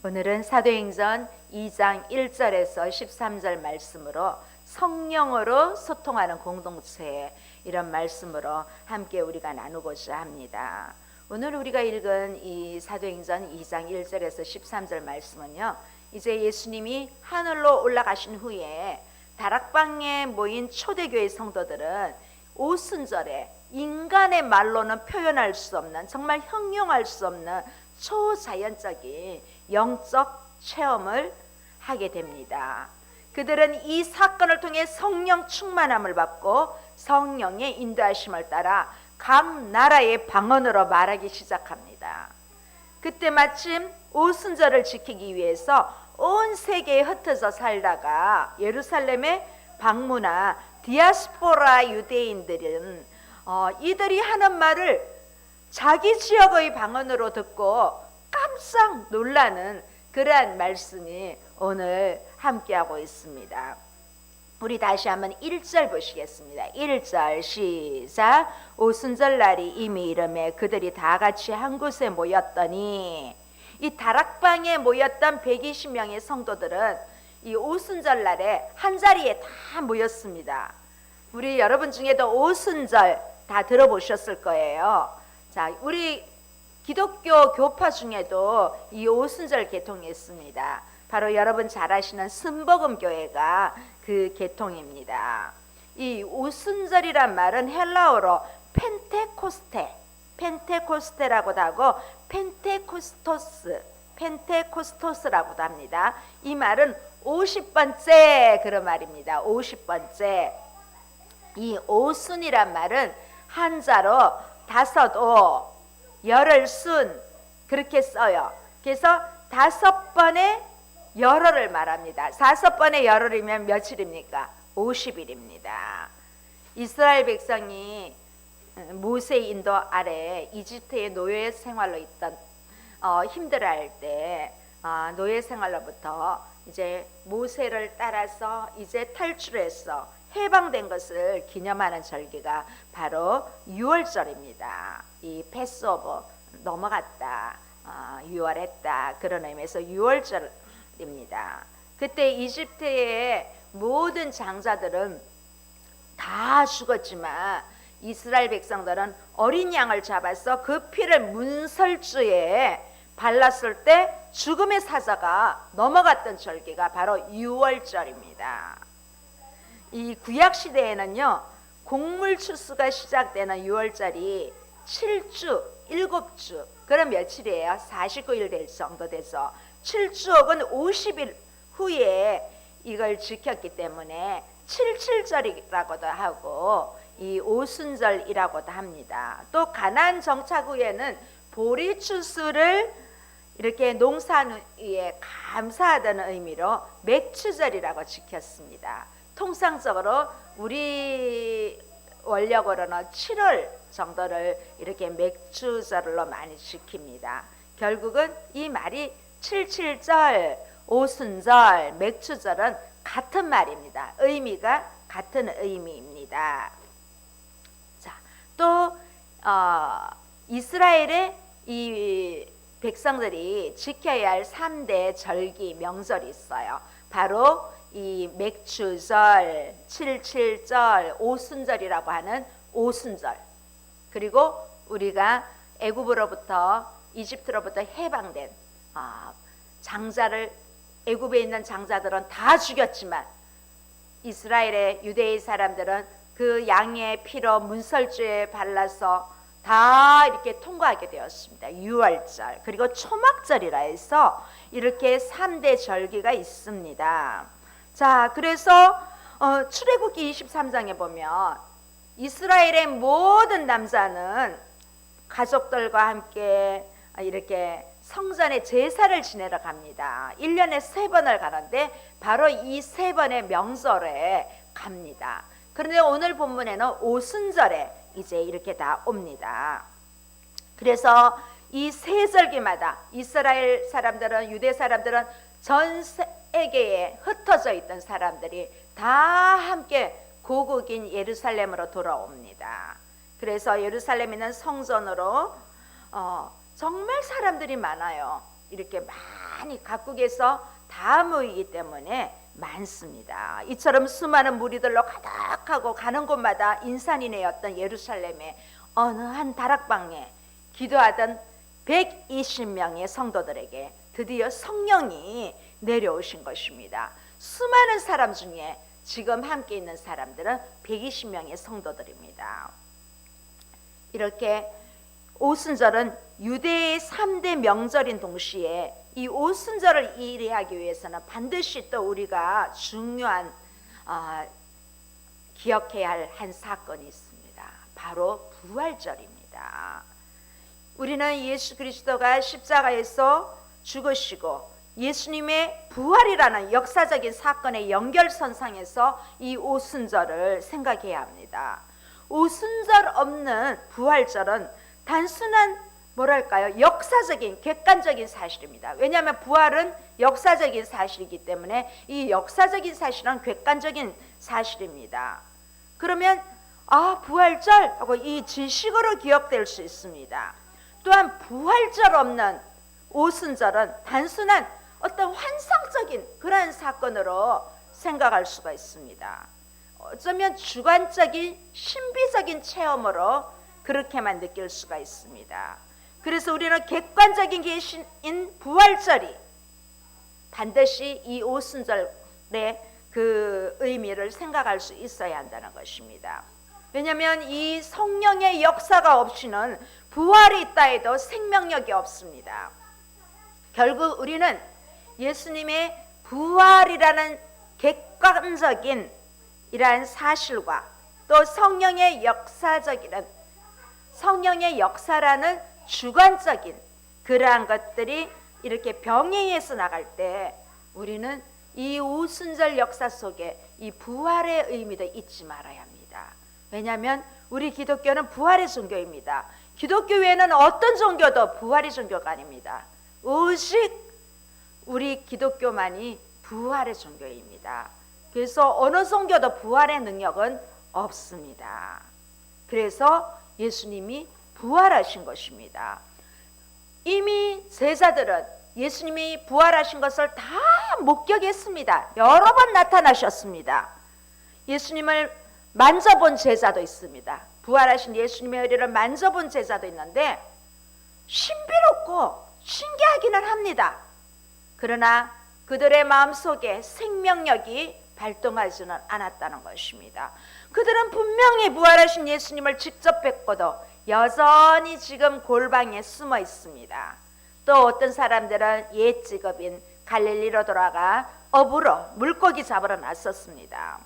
오늘은 사도행전 2장 1절에서 13절 말씀으로 성령으로 소통하는 공동체, 이런 말씀으로 함께 우리가 나누고자 합니다. 오늘 우리가 읽은 이 사도행전 2장 1절에서 13절 말씀은요, 이제 예수님이 하늘로 올라가신 후에 다락방에 모인 초대교회 성도들은 오순절에 인간의 말로는 표현할 수 없는, 정말 형용할 수 없는 초자연적인 영적 체험을 하게 됩니다. 그들은 이 사건을 통해 성령 충만함을 받고 성령의 인도하심을 따라 각 나라의 방언으로 말하기 시작합니다. 그때 마침 오순절을 지키기 위해서 온 세계에 흩어져 살다가 예루살렘에 방문한 디아스포라 유대인들은 이들이 하는 말을 자기 지역의 방언으로 듣고 깜짝 놀라는 그러한 말씀이 오늘 함께하고 있습니다. 우리 다시 한번 1절 보시겠습니다. 1절 시작. 오순절 날이 이미 이르매 그들이 다 같이 한 곳에 모였더니, 이 다락방에 모였던 120명의 성도들은 이 오순절 날에 한 자리에 다 모였습니다. 우리 여러분 중에도 오순절 다 들어보셨을 거예요. 자, 우리 기독교 교파 중에도 이 오순절 개통했습니다. 바로 여러분 잘 아시는 순복음 교회가 그 개통입니다. 이 오순절이란 말은 헬라어로 펜테코스테라고도 하고 펜테코스토스라고도 합니다. 이 말은 50번째 그런 말입니다. 50번째. 이 오순이란 말은 한자로 다섯오, 열흘순 그렇게 써요. 그래서 5번의 열흘을 말합니다. 5번의 열흘이면 며칠입니까? 50일입니다. 이스라엘 백성이 모세 인도 아래 이집트의 노예 생활로 있던 힘들어할 때 노예 생활로부터 이제 모세를 따라서 이제 탈출해서 해방된 것을 기념하는 절기가 바로 유월절입니다. 이 패스오버 넘어갔다, 유월했다, 그런 의미에서 유월절입니다. 그때 이집트의 모든 장자들은 다 죽었지만 이스라엘 백성들은 어린 양을 잡아서 그 피를 문설주에 발랐을 때 죽음의 사자가 넘어갔던 절기가 바로 유월절입니다. 이 구약 시대에는요, 곡물 추수가 시작되는 유월절이 7주, 7주, 그럼 며칠이에요? 49일 될 정도 돼서 7주 혹은 50일 후에 이걸 지켰기 때문에 77절이라고도 하고 이 오순절이라고도 합니다. 또 가나안 정착 후에는 보리 추수를 이렇게 농사에 감사하다는 의미로 맥추절이라고 지켰습니다. 통상적으로 우리 원력으로는 7월 정도를 이렇게 맥추절로 많이 지킵니다. 결국은 이 말이 77절, 오순절, 맥추절은 같은 말입니다. 의미가 같은 의미입니다. 자, 또 이스라엘의 이 백성들이 지켜야 할 3대 절기 명절이 있어요. 바로 이 맥추절, 77절, 오순절이라고 하는 오순절, 그리고 우리가 애굽으로부터 이집트로부터 해방된 장자를, 애굽에 있는 장자들은 다 죽였지만 이스라엘의 유대인 사람들은 그 양의 피로 문설주에 발라서 다 이렇게 통과하게 되었습니다. 유월절, 그리고 초막절이라 해서 이렇게 3대 절기가 있습니다. 자, 그래서 출애굽기 23장에 보면 이스라엘의 모든 남자는 가족들과 함께 이렇게 성전에 제사를 지내러 갑니다. 1년에 3번을 가는데 바로 이 3번의 명절에 갑니다. 그런데 오늘 본문에는 오순절에 이제 이렇게 다 옵니다. 그래서 이 세 절기마다 이스라엘 사람들은, 유대 사람들은, 전 세계에 흩어져 있던 사람들이 다 함께 고국인 예루살렘으로 돌아옵니다. 그래서 예루살렘에 있는 성전으로 정말 사람들이 많아요. 이렇게 많이 각국에서 다 모이기 때문에 많습니다. 이처럼 수많은 무리들로 가득하고 가는 곳마다 인산이네였던 예루살렘의 어느 한 다락방에 기도하던 120명의 성도들에게 드디어 성령이 내려오신 것입니다. 수많은 사람 중에 지금 함께 있는 사람들은 120명의 성도들입니다. 이렇게 오순절은 유대의 3대 명절인 동시에 이 오순절을 이해하기 위해서는 반드시 또 우리가 중요한 기억해야 할 한 사건이 있습니다. 바로 부활절입니다. 우리는 예수 그리스도가 십자가에서 죽으시고 예수님의 부활이라는 역사적인 사건의 연결선상에서 이 오순절을 생각해야 합니다. 오순절 없는 부활절은 단순한 역사적인 객관적인 사실입니다. 왜냐하면 부활은 역사적인 사실이기 때문에 이 역사적인 사실은 객관적인 사실입니다. 그러면 부활절 하고 이 지식으로 기억될 수 있습니다. 또한 부활절 없는 오순절은 단순한 어떤 환상적인 그러한 사건으로 생각할 수가 있습니다. 어쩌면 주관적인 신비적인 체험으로 그렇게만 느낄 수가 있습니다. 그래서 우리는 객관적인 계시인 부활절이 반드시 이 오순절의 그 의미를 생각할 수 있어야 한다는 것입니다. 왜냐하면 이 성령의 역사가 없이는 부활이 있다 해도 생명력이 없습니다. 결국 우리는 예수님의 부활이라는 객관적인 이러한 사실과 또 성령의 역사라는 주관적인 그러한 것들이 이렇게 병행해서 나갈 때 우리는 이 오순절 역사 속에 이 부활의 의미도 잊지 말아야 합니다. 왜냐하면 우리 기독교는 부활의 종교입니다. 기독교 외에는 어떤 종교도 부활의 종교가 아닙니다. 오직 우리 기독교만이 부활의 종교입니다. 그래서 어느 종교도 부활의 능력은 없습니다. 그래서 예수님이 부활하신 것입니다. 이미 제자들은 예수님이 부활하신 것을 다 목격했습니다. 여러 번 나타나셨습니다. 예수님을 만져본 제자도 있습니다. 부활하신 예수님의 의리를 만져본 제자도 있는데 신비롭고 신기하기는 합니다. 그러나 그들의 마음속에 생명력이 발동하지는 않았다는 것입니다. 그들은 분명히 부활하신 예수님을 직접 뵙고도 여전히 지금 골방에 숨어 있습니다. 또 어떤 사람들은 옛 직업인 갈릴리로 돌아가 어부로 물고기 잡으러 나섰습니다.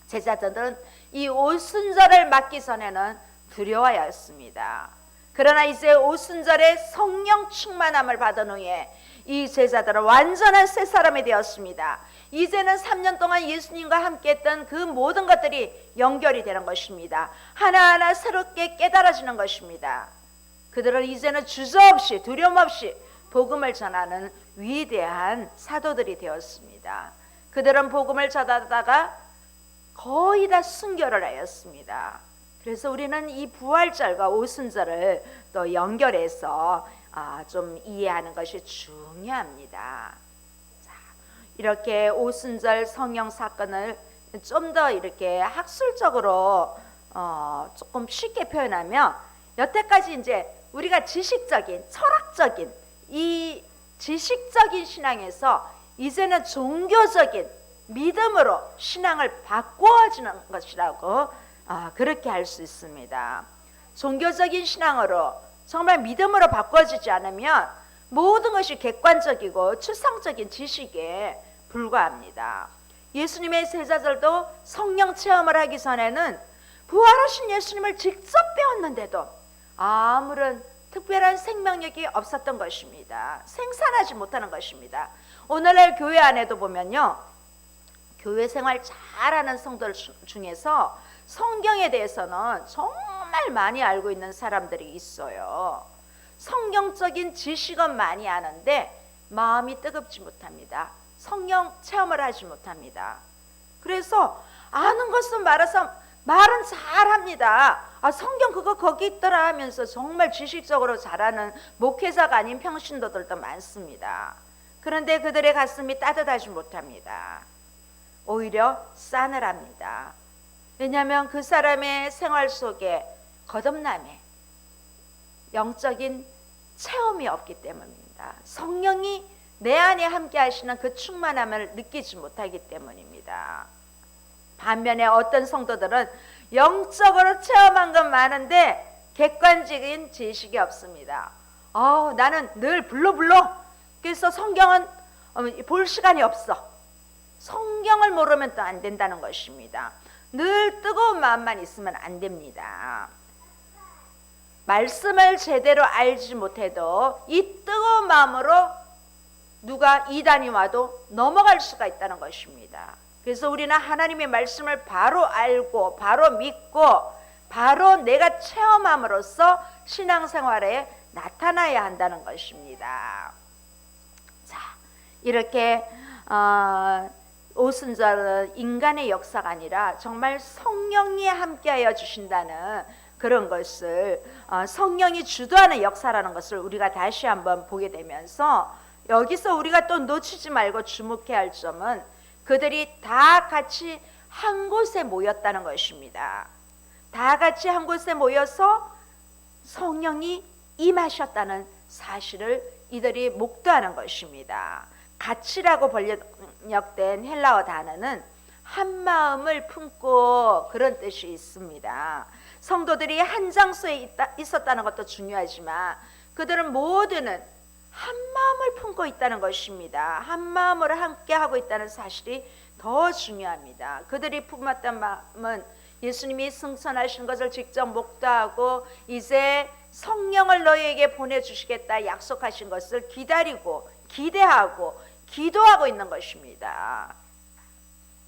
제자들은 이 오순절을 맞기 전에는 두려워하였습니다. 그러나 이제 오순절에 성령 충만함을 받은 후에 이 제자들은 완전한 새 사람이 되었습니다. 이제는 3년 동안 예수님과 함께 했던 그 모든 것들이 연결이 되는 것입니다. 하나하나 새롭게 깨달아지는 것입니다. 그들은 이제는 주저없이 두려움 없이 복음을 전하는 위대한 사도들이 되었습니다. 그들은 복음을 전하다가 거의 다 순교를 하였습니다. 그래서 우리는 이 부활절과 오순절을 또 연결해서 좀 이해하는 것이 중요합니다. 자, 이렇게 오순절 성령 사건을 좀 더 이렇게 학술적으로 조금 쉽게 표현하면 여태까지 이제 우리가 지식적인, 철학적인 이 지식적인 신앙에서 이제는 종교적인 믿음으로 신앙을 바꿔주는 것이라고 그렇게 할 수 있습니다. 종교적인 신앙으로 정말 믿음으로 바꿔지지 않으면 모든 것이 객관적이고 추상적인 지식에 불과합니다. 예수님의 제자들도 성령 체험을 하기 전에는 부활하신 예수님을 직접 배웠는데도 아무런 특별한 생명력이 없었던 것입니다. 생산하지 못하는 것입니다. 오늘날 교회 안에도 보면요, 교회 생활 잘하는 성도들 중에서 성경에 대해서는 정말 많이 알고 있는 사람들이 있어요. 성경적인 지식은 많이 아는데 마음이 뜨겁지 못합니다. 성령 체험을 하지 못합니다. 그래서 아는 것은 말은 잘합니다. 성경 그거 거기 있더라 하면서 정말 지식적으로 잘하는 목회자가 아닌 평신도들도 많습니다. 그런데 그들의 가슴이 따뜻하지 못합니다. 오히려 싸늘합니다. 왜냐하면 그 사람의 생활 속에 거듭남에 영적인 체험이 없기 때문입니다. 성령이 내 안에 함께 하시는 그 충만함을 느끼지 못하기 때문입니다. 반면에 어떤 성도들은 영적으로 체험한 건 많은데 객관적인 지식이 없습니다. 나는 늘 불러 그래서 성경은 볼 시간이 없어. 성경을 모르면 또 안 된다는 것입니다. 늘 뜨거운 마음만 있으면 안 됩니다. 말씀을 제대로 알지 못해도 이 뜨거운 마음으로 누가 이단이 와도 넘어갈 수가 있다는 것입니다. 그래서 우리는 하나님의 말씀을 바로 알고 바로 믿고 바로 내가 체험함으로써 신앙생활에 나타나야 한다는 것입니다. 자, 이렇게 오순절은 인간의 역사가 아니라 정말 성령이 함께하여 주신다는 그런 것을 성령이 주도하는 역사라는 것을 우리가 다시 한번 보게 되면서 여기서 우리가 또 놓치지 말고 주목해야 할 점은 그들이 다 같이 한 곳에 모였다는 것입니다. 다 같이 한 곳에 모여서 성령이 임하셨다는 사실을 이들이 목도하는 것입니다. 같이라고 번역된 헬라어 단어는 한 마음을 품고 그런 뜻이 있습니다. 성도들이 한 장소에 있었다는 것도 중요하지만 그들은 모두는 한 마음을 품고 있다는 것입니다. 한 마음으로 함께하고 있다는 사실이 더 중요합니다. 그들이 품었던 마음은 예수님이 승천하신 것을 직접 목도하고 이제 성령을 너희에게 보내주시겠다 약속하신 것을 기다리고 기대하고 기도하고 있는 것입니다.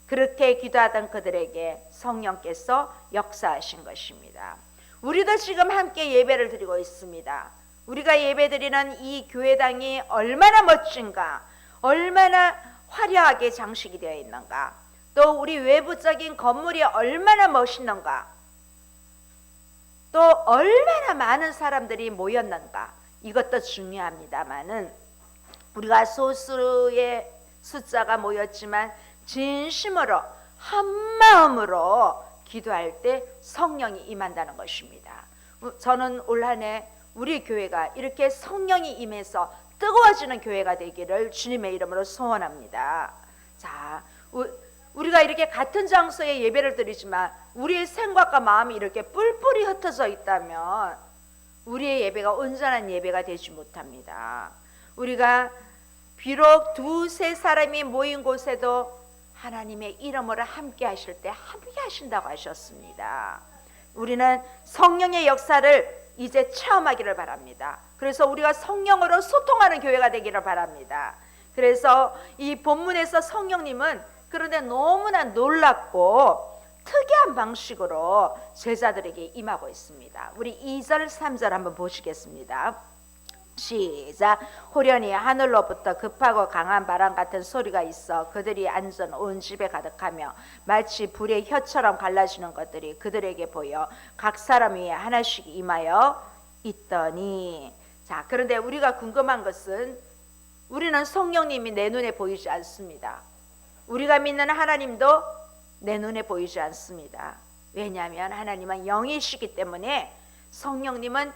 그렇게 기도하던 그들에게 성령께서 역사하신 것입니다. 우리도 지금 함께 예배를 드리고 있습니다. 우리가 예배드리는 이 교회당이 얼마나 멋진가, 얼마나 화려하게 장식이 되어 있는가, 또 우리 외부적인 건물이 얼마나 멋있는가, 또 얼마나 많은 사람들이 모였는가, 이것도 중요합니다만은 우리가 소수의 숫자가 모였지만 진심으로 한 마음으로 기도할 때 성령이 임한다는 것입니다. 저는 올 한 해 우리 교회가 이렇게 성령이 임해서 뜨거워지는 교회가 되기를 주님의 이름으로 소원합니다. 자, 우리가 이렇게 같은 장소에 예배를 드리지만 우리의 생각과 마음이 이렇게 뿔뿔이 흩어져 있다면 우리의 예배가 온전한 예배가 되지 못합니다. 우리가 비록 두세 사람이 모인 곳에도 하나님의 이름으로 함께 하실 때 함께 하신다고 하셨습니다. 우리는 성령의 역사를 이제 체험하기를 바랍니다. 그래서 우리가 성령으로 소통하는 교회가 되기를 바랍니다. 그래서 이 본문에서 성령님은 그런데 너무나 놀랍고 특이한 방식으로 제자들에게 임하고 있습니다. 우리 2절 3절 한번 보시겠습니다. 시작. 호련히 하늘로부터 급하고 강한 바람 같은 소리가 있어 그들이 앉은 온 집에 가득하며 마치 불의 혀처럼 갈라지는 것들이 그들에게 보여 각 사람 위에 하나씩 임하여 있더니. 자, 그런데 우리가 궁금한 것은 우리는 성령님이 내 눈에 보이지 않습니다. 우리가 믿는 하나님도 내 눈에 보이지 않습니다. 왜냐하면 하나님은 영이시기 때문에, 성령님은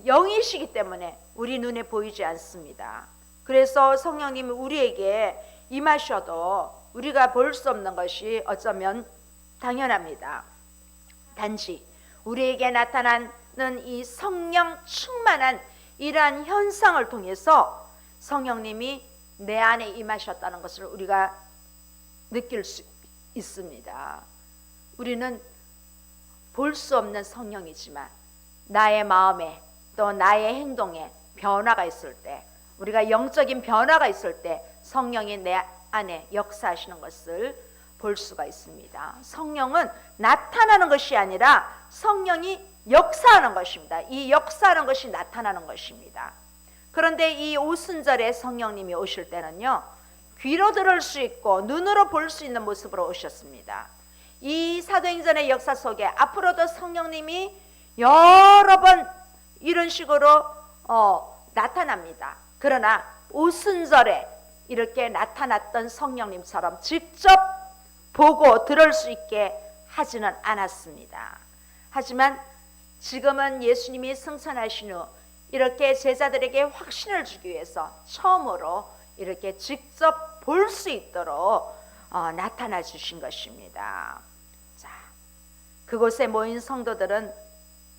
영이시기 때문에 우리 눈에 보이지 않습니다. 그래서 성령님이 우리에게 임하셔도 우리가 볼 수 없는 것이 어쩌면 당연합니다. 단지 우리에게 나타나는 이 성령 충만한 이러한 현상을 통해서 성령님이 내 안에 임하셨다는 것을 우리가 느낄 수 있습니다. 우리는 볼 수 없는 성령이지만 나의 마음에 또 나의 행동에 변화가 있을 때, 우리가 영적인 변화가 있을 때 성령이 내 안에 역사하시는 것을 볼 수가 있습니다. 성령은 나타나는 것이 아니라 성령이 역사하는 것입니다. 이 역사하는 것이 나타나는 것입니다. 그런데 이 오순절에 성령님이 오실 때는요, 귀로 들을 수 있고 눈으로 볼 수 있는 모습으로 오셨습니다. 이 사도행전의 역사 속에 앞으로도 성령님이 여러 번 이런 식으로 나타납니다. 그러나 오순절에 이렇게 나타났던 성령님처럼 직접 보고 들을 수 있게 하지는 않았습니다. 하지만 지금은 예수님이 승천하신 후 이렇게 제자들에게 확신을 주기 위해서 처음으로 이렇게 직접 볼 수 있도록 나타나 주신 것입니다. 자, 그곳에 모인 성도들은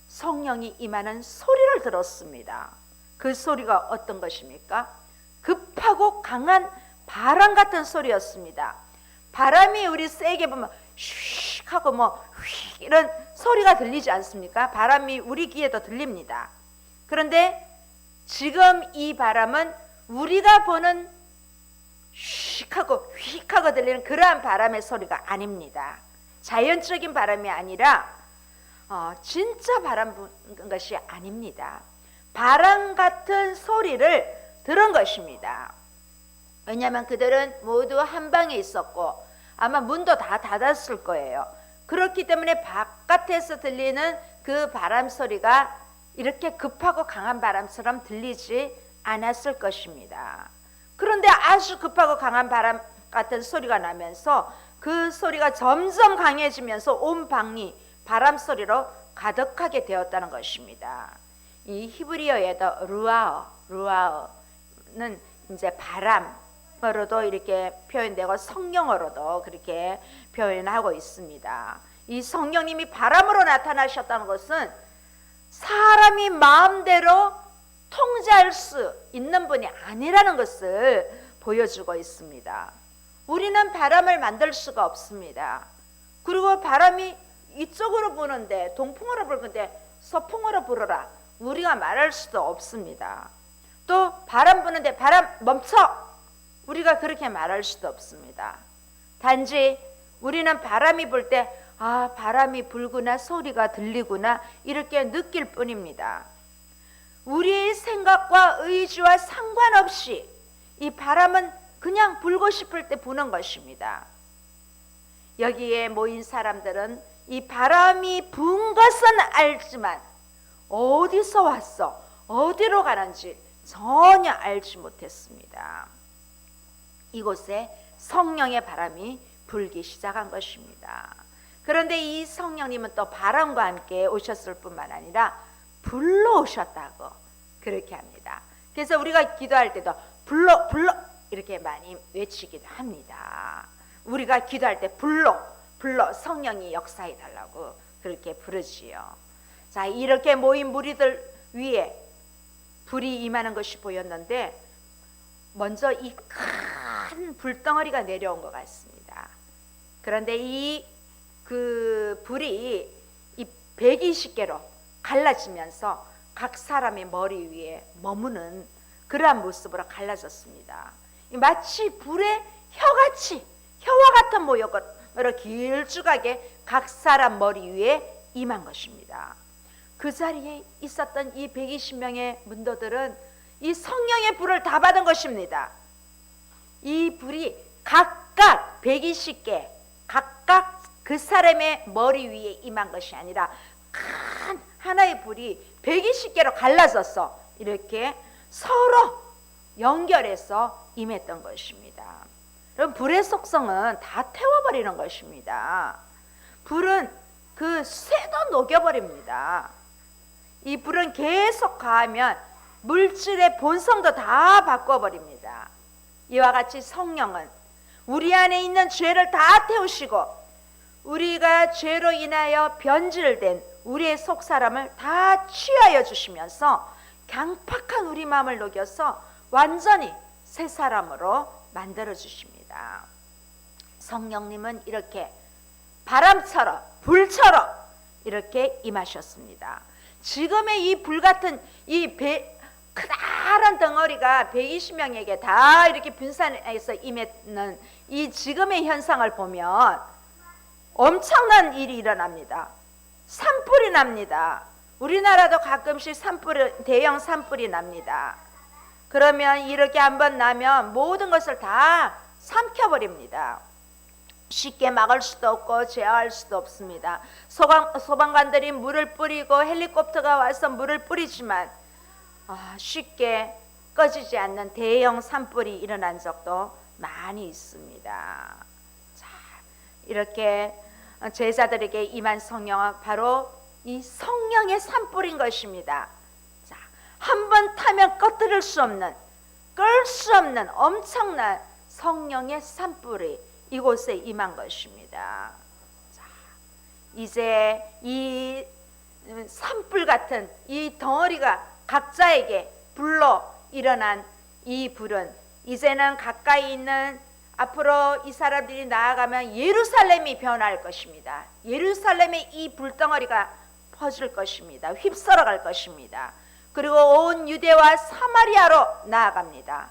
성령이 임하는 소리를 들었습니다. 그 소리가 어떤 것입니까? 급하고 강한 바람 같은 소리였습니다. 바람이 우리 세게 보면 슉 하고 휙 이런 소리가 들리지 않습니까? 바람이 우리 귀에도 들립니다. 그런데 지금 이 바람은 우리가 보는 슉 하고 휙 하고 들리는 그러한 바람의 소리가 아닙니다. 자연적인 바람이 아니라 진짜 바람 부는 것이 아닙니다. 바람 같은 소리를 들은 것입니다. 왜냐하면 그들은 모두 한 방에 있었고 아마 문도 다 닫았을 거예요. 그렇기 때문에 바깥에서 들리는 그 바람 소리가 이렇게 급하고 강한 바람처럼 들리지 않았을 것입니다. 그런데 아주 급하고 강한 바람 같은 소리가 나면서 그 소리가 점점 강해지면서 온 방이 바람 소리로 가득하게 되었다는 것입니다. 이 히브리어에도 루아어는 이제 바람으로도 이렇게 표현되고 성령으로도 그렇게 표현하고 있습니다. 이 성령님이 바람으로 나타나셨다는 것은 사람이 마음대로 통제할 수 있는 분이 아니라는 것을 보여주고 있습니다. 우리는 바람을 만들 수가 없습니다. 그리고 바람이 이쪽으로 부는데 동풍으로 불는데 서풍으로 불어라 우리가 말할 수도 없습니다. 또 바람 부는데 바람 멈춰 우리가 그렇게 말할 수도 없습니다. 단지 우리는 바람이 불 때 바람이 불구나 소리가 들리구나 이렇게 느낄 뿐입니다. 우리의 생각과 의지와 상관없이 이 바람은 그냥 불고 싶을 때 부는 것입니다. 여기에 모인 사람들은 이 바람이 분 것은 알지만 어디서 왔어 어디로 가는지 전혀 알지 못했습니다. 이곳에 성령의 바람이 불기 시작한 것입니다. 그런데 이 성령님은 또 바람과 함께 오셨을 뿐만 아니라 불러 오셨다고 그렇게 합니다. 그래서 우리가 기도할 때도 불러 이렇게 많이 외치기도 합니다. 우리가 기도할 때 불러 성령이 역사해 달라고 그렇게 부르지요. 자, 이렇게 모인 무리들 위에 불이 임하는 것이 보였는데 먼저 이 큰 불덩어리가 내려온 것 같습니다. 그런데 그 불이 이 120개로 갈라지면서 각 사람의 머리 위에 머무는 그러한 모습으로 갈라졌습니다. 마치 불의 혀와 같은 모양으로 길쭉하게 각 사람 머리 위에 임한 것입니다. 그 자리에 있었던 이 120명의 문도들은 이 성령의 불을 다 받은 것입니다. 이 불이 각각 120개 각각 그 사람의 머리 위에 임한 것이 아니라 큰 하나의 불이 120개로 갈라져서 이렇게 서로 연결해서 임했던 것입니다. 그럼 불의 속성은 다 태워버리는 것입니다. 불은 그 쇠도 녹여버립니다. 이 불은 계속 가하면 물질의 본성도 다 바꿔버립니다. 이와 같이 성령은 우리 안에 있는 죄를 다 태우시고 우리가 죄로 인하여 변질된 우리의 속사람을 다 취하여 주시면서 강팍한 우리 마음을 녹여서 완전히 새 사람으로 만들어 주십니다. 성령님은 이렇게 바람처럼 불처럼 이렇게 임하셨습니다. 지금의 이 불같은 크다란 덩어리가 120명에게 다 이렇게 분산해서 임했는 이 지금의 현상을 보면 엄청난 일이 일어납니다. 산불이 납니다. 우리나라도 가끔씩 대형 산불이 납니다. 그러면 이렇게 한번 나면 모든 것을 다 삼켜버립니다. 쉽게 막을 수도 없고 제어할 수도 없습니다. 소방관들이 물을 뿌리고 헬리콥터가 와서 물을 뿌리지만 쉽게 꺼지지 않는 대형 산불이 일어난 적도 많이 있습니다. 자, 이렇게 제자들에게 임한 성령은 바로 이 성령의 산불인 것입니다. 자, 한 번 타면 꺼뜨릴 수 없는, 끌 수 없는 엄청난 성령의 산불이 이곳에 임한 것입니다. 자, 이제 이 산불 같은 이 덩어리가 각자에게 불러 일어난 이 불은 이제는 가까이 있는, 앞으로 이 사람들이 나아가면 예루살렘이 변할 것입니다. 예루살렘의 이 불덩어리가 퍼질 것입니다. 휩쓸어 갈 것입니다. 그리고 온 유대와 사마리아로 나아갑니다.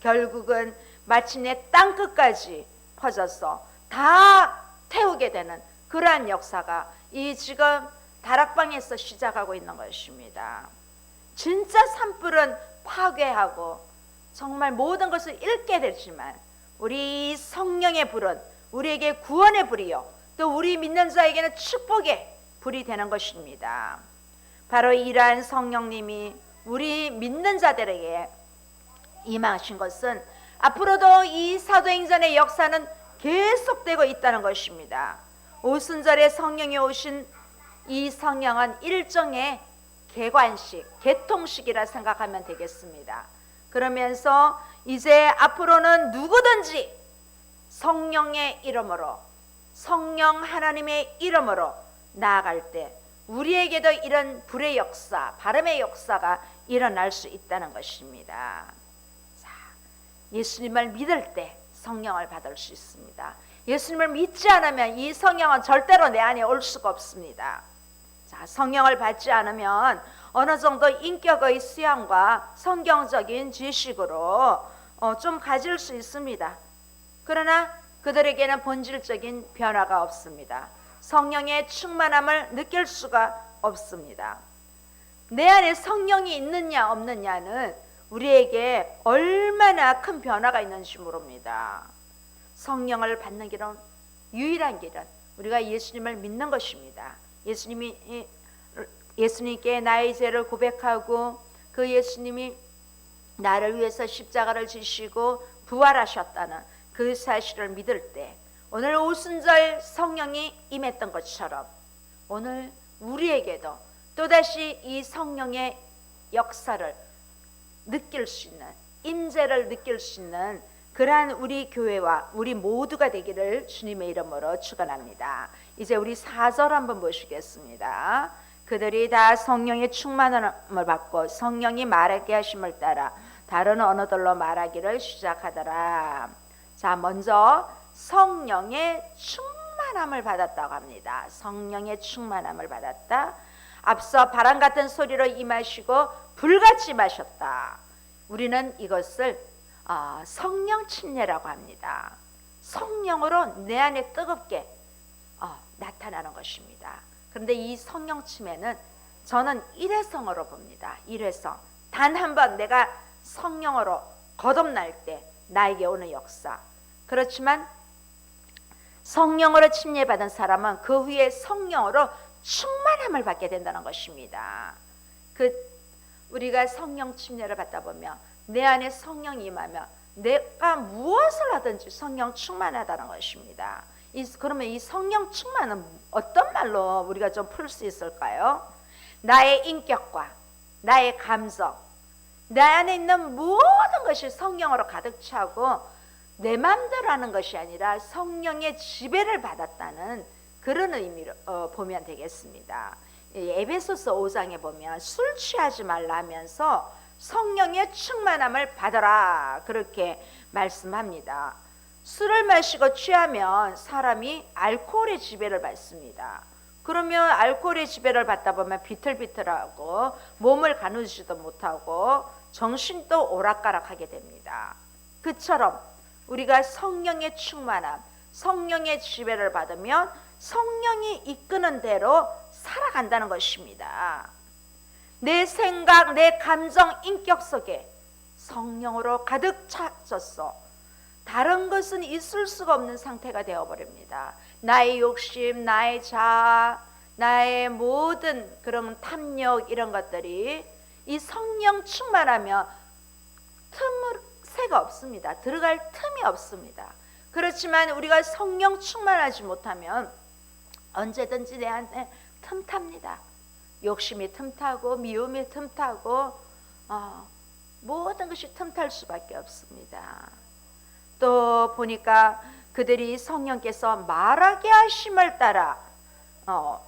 결국은 마침내 땅끝까지 퍼져서 다 태우게 되는 그러한 역사가 이 지금 다락방에서 시작하고 있는 것입니다. 진짜 산불은 파괴하고 정말 모든 것을 잃게 되지만 우리 성령의 불은 우리에게 구원의 불이요, 또 우리 믿는 자에게는 축복의 불이 되는 것입니다. 바로 이러한 성령님이 우리 믿는 자들에게 임하신 것은 앞으로도 이 사도행전의 역사는 계속되고 있다는 것입니다. 오순절에 성령이 오신 이 성령은 일종의 개관식, 개통식이라 생각하면 되겠습니다. 그러면서 이제 앞으로는 누구든지 성령의 이름으로, 성령 하나님의 이름으로 나아갈 때 우리에게도 이런 불의 역사, 바람의 역사가 일어날 수 있다는 것입니다. 자, 예수님을 믿을 때 성령을 받을 수 있습니다. 예수님을 믿지 않으면 이 성령은 절대로 내 안에 올 수가 없습니다. 자, 성령을 받지 않으면 어느 정도 인격의 수양과 성경적인 지식으로 좀 가질 수 있습니다. 그러나 그들에게는 본질적인 변화가 없습니다. 성령의 충만함을 느낄 수가 없습니다. 내 안에 성령이 있느냐 없느냐는 우리에게 얼마나 큰 변화가 있는지 모릅니다. 성령을 받는 길은, 유일한 길은 우리가 예수님을 믿는 것입니다. 예수님께 나의 죄를 고백하고 그 예수님이 나를 위해서 십자가를 지시고 부활하셨다는 그 사실을 믿을 때 오늘 오순절 성령이 임했던 것처럼 오늘 우리에게도 또다시 이 성령의 역사를 느낄 수 있는, 임재를 느낄 수 있는 그러한 우리 교회와 우리 모두가 되기를 주님의 이름으로 축원합니다. 이제 우리 4절 한번 보시겠습니다. 그들이 다 성령의 충만함을 받고 성령이 말하게 하심을 따라 다른 언어들로 말하기를 시작하더라. 자, 먼저 성령의 충만함을 받았다고 합니다. 성령의 충만함을 받았다. 앞서 바람 같은 소리로 임하시고 불같이 마셨다. 우리는 이것을 성령 침례라고 합니다. 성령으로 내 안에 뜨겁게 나타나는 것입니다. 그런데 이 성령 침례는 저는 일회성으로 봅니다. 일회성. 단 한 번 내가 성령으로 거듭날 때 나에게 오는 역사. 그렇지만 성령으로 침례받은 사람은 그 후에 성령으로 충만함을 받게 된다는 것입니다. 우리가 성령 침례를 받다 보면 내 안에 성령이 임하면 내가 무엇을 하든지 성령 충만하다는 것입니다. 그러면 이 성령 충만은 어떤 말로 우리가 좀 풀 수 있을까요? 나의 인격과 나의 감정, 내 안에 있는 모든 것이 성령으로 가득 차고 내 마음대로 하는 것이 아니라 성령의 지배를 받았다는 그런 의미로 보면 되겠습니다. 에베소서 5장에 보면 술 취하지 말라 하면서 성령의 충만함을 받아라 그렇게 말씀합니다. 술을 마시고 취하면 사람이 알코올의 지배를 받습니다. 그러면 알코올의 지배를 받다 보면 비틀비틀하고 몸을 가누지도 못하고 정신도 오락가락하게 됩니다. 그처럼 우리가 성령의 충만함, 성령의 지배를 받으면 성령이 이끄는 대로 살아간다는 것입니다. 내 생각, 내 감정, 인격 속에 성령으로 가득 차졌어. 다른 것은 있을 수가 없는 상태가 되어버립니다. 나의 욕심, 나의 자아, 나의 모든 그런 탐욕 이런 것들이 이 성령 충만하면 틈새가 없습니다. 들어갈 틈이 없습니다. 그렇지만 우리가 성령 충만하지 못하면 언제든지 내 안에 틈탑니다. 욕심이 틈타고 미움이 틈타고 모든 것이 틈탈 수밖에 없습니다. 또 보니까 그들이 성령께서 말하게 하심을 따라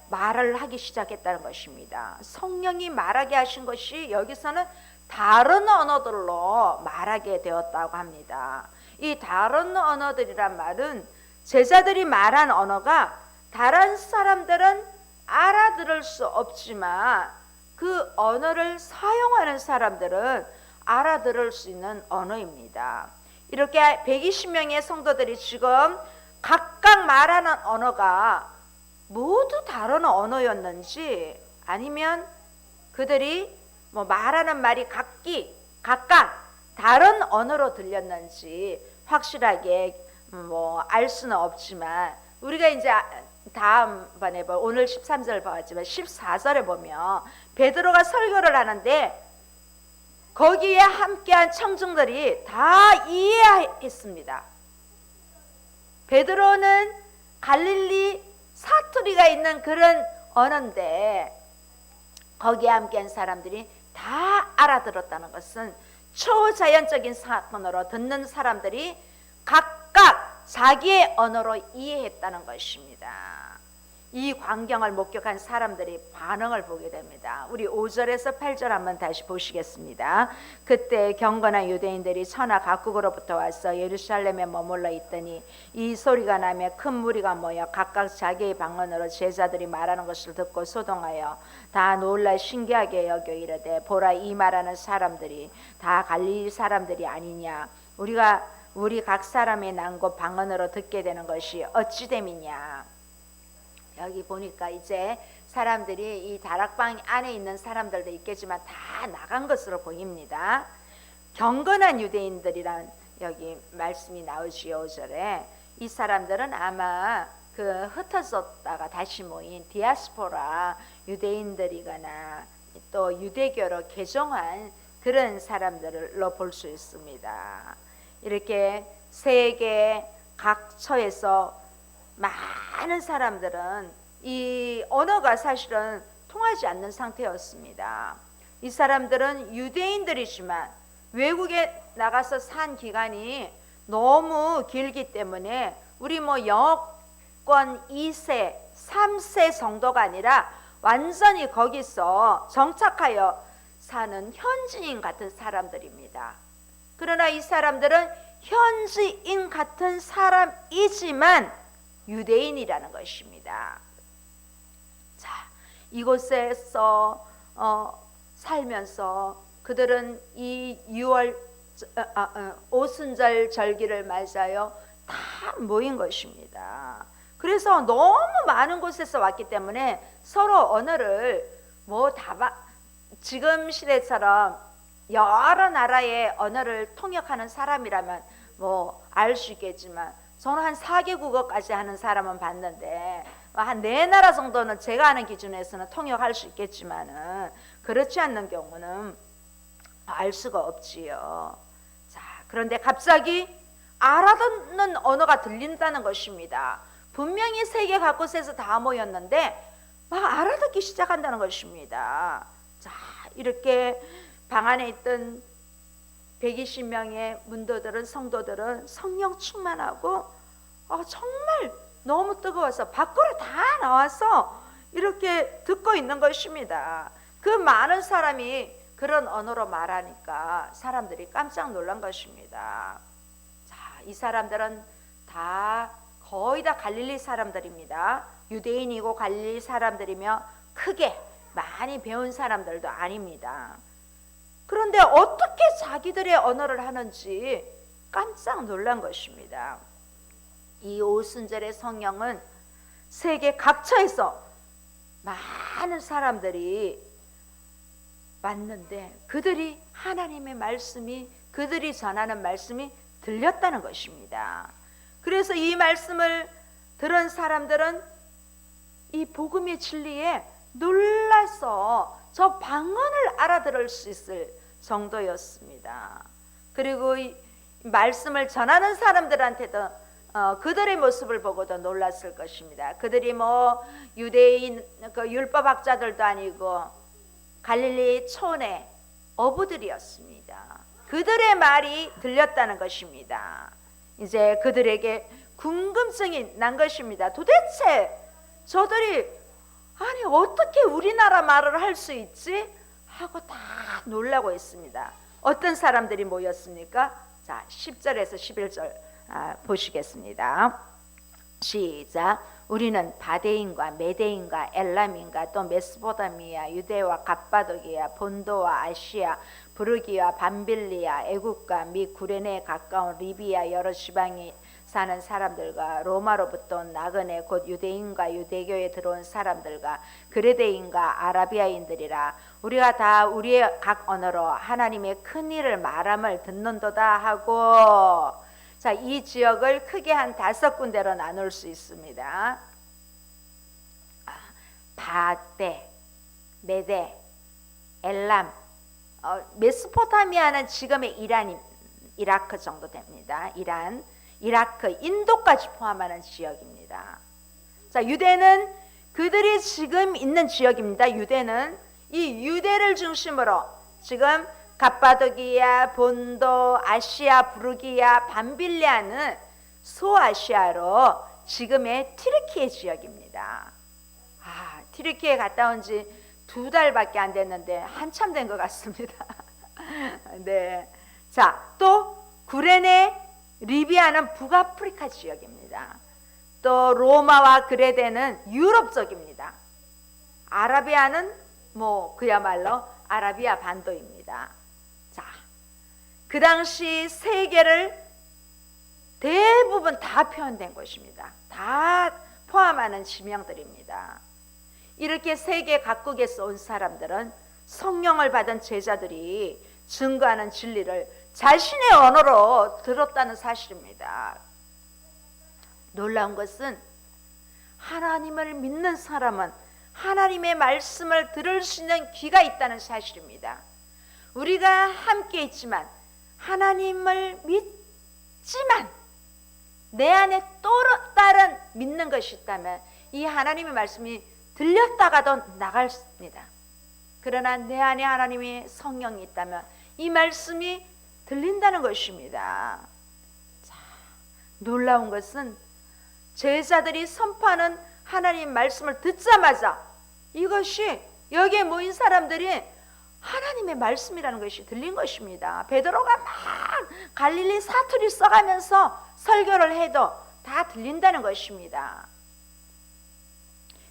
말을 하기 시작했다는 것입니다. 성령이 말하게 하신 것이 여기서는 다른 언어들로 말하게 되었다고 합니다. 이 다른 언어들이란 말은 제자들이 말한 언어가 다른 사람들은 알아들을 수 없지만 그 언어를 사용하는 사람들은 알아들을 수 있는 언어입니다. 이렇게 120명의 성도들이 지금 각각 말하는 언어가 모두 다른 언어였는지 아니면 그들이 말하는 말이 각각 다른 언어로 들렸는지 확실하게 알 수는 없지만 우리가 이제 다음번에 오늘 13절 봤지만 14절에 보면 베드로가 설교를 하는데 거기에 함께한 청중들이 다 이해했습니다. 베드로는 갈릴리 사투리가 있는 그런 언어인데 거기에 함께한 사람들이 다 알아들었다는 것은 초자연적인 사건으로 듣는 사람들이 각각 자기의 언어로 이해했다는 것입니다. 이 광경을 목격한 사람들이 반응을 보게 됩니다. 우리 5절에서 8절 한번 다시 보시겠습니다. 그때 경건한 유대인들이 천하 각국으로부터 와서 예루살렘에 머물러 있더니 이 소리가 나며 큰 무리가 모여 각각 자기의 방언으로 제자들이 말하는 것을 듣고 소동하여 다 놀라 신기하게 여겨 이르되 보라 이 말하는 사람들이 다 갈릴리 사람들이 아니냐 우리 각 사람의 난곳 방언으로 듣게 되는 것이 어찌 됨이냐. 여기 보니까 이제 사람들이 이 다락방 안에 있는 사람들도 있겠지만 다 나간 것으로 보입니다. 경건한 유대인들이란 여기 말씀이 나오지요. 5절에 이 사람들은 아마 그 흩어졌다가 다시 모인 디아스포라 유대인들이거나 또 유대교로 개종한 그런 사람들로 볼 수 있습니다. 이렇게 세계 각처에서 많은 사람들은 이 언어가 사실은 통하지 않는 상태였습니다. 이 사람들은 유대인들이지만 외국에 나가서 산 기간이 너무 길기 때문에 우리 영어권 2세, 3세 정도가 아니라 완전히 거기서 정착하여 사는 현지인 같은 사람들입니다. 그러나 이 사람들은 현지인 같은 사람이지만 유대인이라는 것입니다. 자, 이곳에서 살면서 그들은 이 6월 오순절 절기를 맞아요. 다 모인 것입니다. 그래서 너무 많은 곳에서 왔기 때문에 서로 언어를 지금 시대처럼 여러 나라의 언어를 통역하는 사람이라면 알 수 있겠지만 저는 한 4개국어까지 하는 사람은 봤는데 한 4나라 정도는 제가 아는 기준에서는 통역할 수 있겠지만은 그렇지 않는 경우는 알 수가 없지요. 자, 그런데 갑자기 알아듣는 언어가 들린다는 것입니다. 분명히 세계 각곳에서 다 모였는데 막 알아듣기 시작한다는 것입니다. 자, 이렇게 방 안에 있던 120명의 문도들은 성도들은 성령 충만하고 정말 너무 뜨거워서 밖으로 다 나와서 이렇게 듣고 있는 것입니다. 그 많은 사람이 그런 언어로 말하니까 사람들이 깜짝 놀란 것입니다. 자, 이 사람들은 거의 다 갈릴리 사람들입니다. 유대인이고 갈릴리 사람들이며 크게 많이 배운 사람들도 아닙니다. 그런데 어떻게 자기들의 언어를 하는지 깜짝 놀란 것입니다. 이 오순절의 성령은 세계 각처에서 많은 사람들이 왔는데 그들이 하나님의 말씀이 그들이 전하는 말씀이 들렸다는 것입니다. 그래서 이 말씀을 들은 사람들은 이 복음의 진리에 놀라서 저 방언을 알아들을 수 있을 정도였습니다. 그리고 이 말씀을 전하는 사람들한테도 그들의 모습을 보고도 놀랐을 것입니다. 그들이 뭐 유대인 율법학자들도 아니고 갈릴리 촌의 어부들이었습니다. 그들의 말이 들렸다는 것입니다. 이제 그들에게 궁금증이 난 것입니다. 도대체 저들이 아니 어떻게 우리나라 말을 할 수 있지? 하고 다 놀라고 있습니다. 어떤 사람들이 모였습니까? 자, 10절에서 11절 보시겠습니다. 시작. 우리는 바데인과 메데인과 엘람인과 또 메소포타미아, 유대와 갑바도기아, 본도와 아시아, 부르기와 밤빌리아, 애국과 및 구레네에 가까운 리비아 여러 지방이 사는 사람들과 로마로부터 온 나그네 곧 유대인과 유대교에 들어온 사람들과 그레데인과 아라비아인들이라. 우리가 다 우리의 각 언어로 하나님의 큰 일을 말함을 듣는도다 하고, 자, 이 지역을 크게 한 5군데로 나눌 수 있습니다. 바데, 메데, 엘람, 메소포타미아는 지금의 이란, 이라크 정도 됩니다. 이란, 이라크, 인도까지 포함하는 지역입니다. 자, 유대는 그들이 지금 있는 지역입니다. 유대는 이 유대를 중심으로 지금 갑바도기아, 본도, 아시아, 부르기아, 밤빌리아는 소아시아로 지금의 튀르키예 지역입니다. 튀르키예 갔다 온 지 2달밖에 안 됐는데 한참 된 것 같습니다. 네. 자, 또 구레네, 리비아는 북아프리카 지역입니다. 또 로마와 그레데는 유럽 쪽입니다. 아라비아는 뭐 그야말로 아라비아 반도입니다. 자, 그 당시 세계를 대부분 다 표현된 것입니다. 다 포함하는 지명들입니다. 이렇게 세계 각국에서 온 사람들은 성령을 받은 제자들이 증거하는 진리를 자신의 언어로 들었다는 사실입니다. 놀라운 것은 하나님을 믿는 사람은 하나님의 말씀을 들을 수 있는 귀가 있다는 사실입니다. 우리가 함께 있지만 하나님을 믿지만 내 안에 또 다른 믿는 것이 있다면 이 하나님의 말씀이 들렸다가도 나갔습니다. 그러나 내 안에 하나님의 성령이 있다면 이 말씀이 들린다는 것입니다. 자, 놀라운 것은 제자들이 선포하는 하나님 말씀을 듣자마자 이것이 여기에 모인 사람들이 하나님의 말씀이라는 것이 들린 것입니다. 베드로가 막 갈릴리 사투리 써가면서 설교를 해도 다 들린다는 것입니다.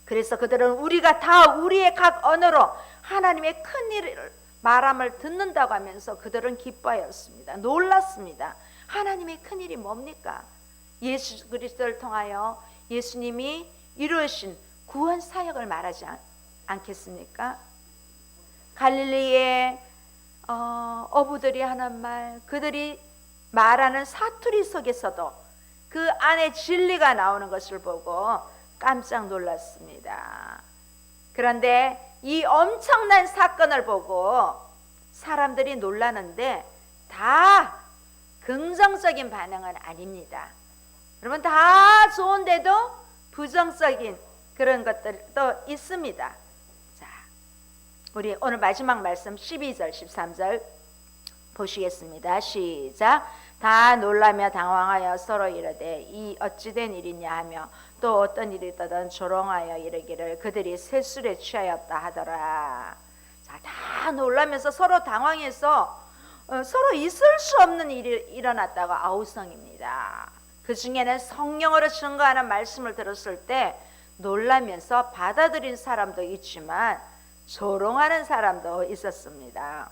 그래서 그들은 우리가 다 우리의 각 언어로 하나님의 큰 일을 말함을 듣는다고 하면서 그들은 기뻐하였습니다. 놀랐습니다. 하나님의 큰 일이 뭡니까? 예수 그리스도를 통하여 예수님이 이루신 구원 사역을 말하지 않겠습니까? 갈릴리의 어부들이 하는 말, 그들이 말하는 사투리 속에서도 그 안에 진리가 나오는 것을 보고 깜짝 놀랐습니다. 그런데 이 엄청난 사건을 보고 사람들이 놀라는데 다 긍정적인 반응은 아닙니다. 여러분, 다 좋은데도 부정적인 그런 것들도 있습니다. 자, 우리 오늘 마지막 말씀 12절 13절 보시겠습니다. 시작. 다 놀라며 당황하여 서로 이르되 이 어찌된 일이냐 하며 또 어떤 일이 있다든 조롱하여 이르기를 그들이 새술에 취하였다 하더라. 자, 다 놀라면서 서로 당황해서 서로 있을 수 없는 일이 일어났다고 아우성입니다. 그 중에는 성령으로 증거하는 말씀을 들었을 때 놀라면서 받아들인 사람도 있지만 조롱하는 사람도 있었습니다.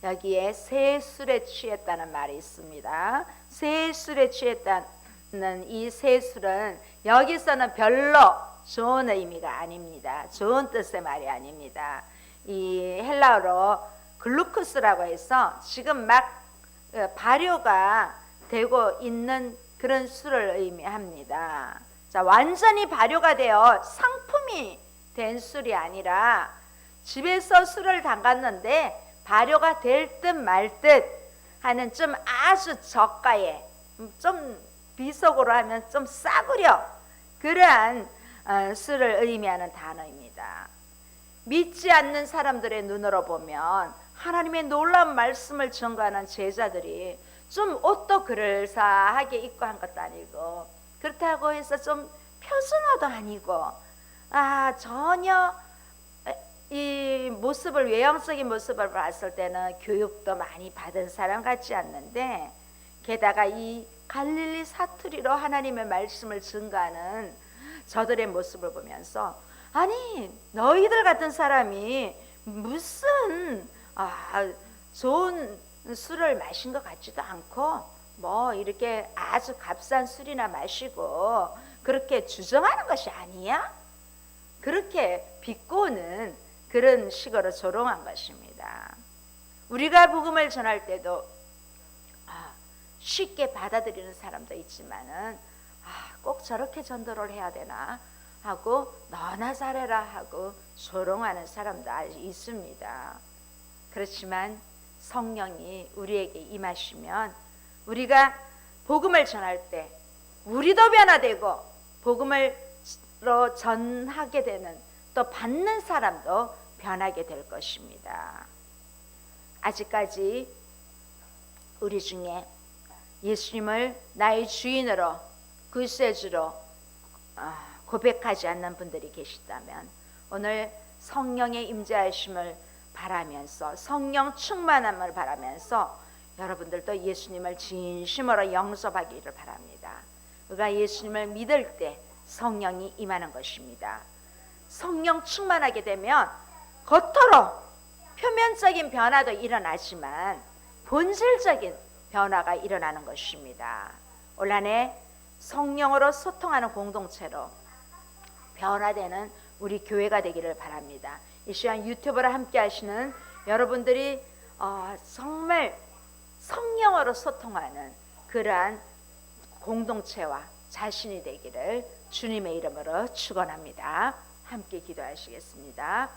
여기에 새술에 취했다는 말이 있습니다. 새술에 취했다는 이 새술은 여기서는 별로 좋은 의미가 아닙니다. 좋은 뜻의 말이 아닙니다. 이 헬라어로 글루코스라고 해서 지금 막 발효가 되고 있는 그런 술을 의미합니다. 자, 완전히 발효가 되어 상품이 된 술이 아니라 집에서 술을 담갔는데 발효가 될 듯 말 듯 하는 좀 아주 저가의, 좀 비속어로 하면 좀 싸구려 그러한 술을 의미하는 단어입니다. 믿지 않는 사람들의 눈으로 보면 하나님의 놀라운 말씀을 전가하는 제자들이 좀 옷도 그럴싸하게 입고 한 것도 아니고, 그렇다고 해서 좀 표준어도 아니고, 전혀 이 모습을, 외형적인 모습을 봤을 때는 교육도 많이 받은 사람 같지 않는데, 게다가 이 갈릴리 사투리로 하나님의 말씀을 증가하는 저들의 모습을 보면서, 아니 너희들 같은 사람이 무슨 좋은 술을 마신 것 같지도 않고 뭐 이렇게 아주 값싼 술이나 마시고 그렇게 주정하는 것이 아니야? 그렇게 비꼬는 그런 식으로 조롱한 것입니다. 우리가 복음을 전할 때도 쉽게 받아들이는 사람도 있지만은 꼭 저렇게 전도를 해야 되나 하고 너나 잘해라 하고 조롱하는 사람도 있습니다. 그렇지만 성령이 우리에게 임하시면 우리가 복음을 전할 때 우리도 변화되고 복음을로 전하게 되는, 또 받는 사람도 변하게 될 것입니다. 아직까지 우리 중에 예수님을 나의 주인으로, 구세주로 고백하지 않는 분들이 계시다면 오늘 성령의 임재하심을 바라면서, 성령 충만함을 바라면서 여러분들도 예수님을 진심으로 영접하기를 바랍니다. 우리가 예수님을 믿을 때 성령이 임하는 것입니다. 성령 충만하게 되면 겉으로 표면적인 변화도 일어나지만 본질적인 변화가 일어나는 것입니다. 올 한 해 성령으로 소통하는 공동체로 변화되는 우리 교회가 되기를 바랍니다. 이 시간 유튜브를 함께 하시는 여러분들이 정말 성령으로 소통하는 그러한 공동체와 자신이 되기를 주님의 이름으로 축원합니다. 함께 기도하시겠습니다.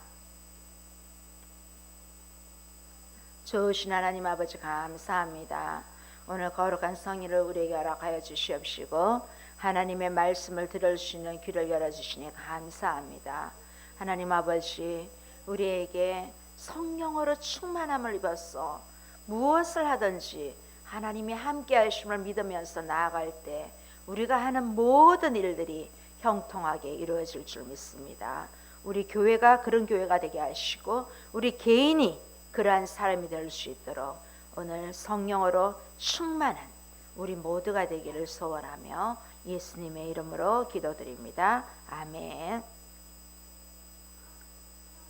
좋으신 하나님 아버지 감사합니다. 오늘 거룩한 성의를 우리에게 허락하여 주시옵시고 하나님의 말씀을 들을 수 있는 귀를 열어주시니 감사합니다. 하나님 아버지, 우리에게 성령으로 충만함을 입었어 무엇을 하든지 하나님이 함께 하심을 믿으면서 나아갈 때 우리가 하는 모든 일들이 형통하게 이루어질 줄 믿습니다. 우리 교회가 그런 교회가 되게 하시고 우리 개인이 그러한 사람이 될 수 있도록 오늘 성령으로 충만한 우리 모두가 되기를 소원하며 예수님의 이름으로 기도드립니다. 아멘.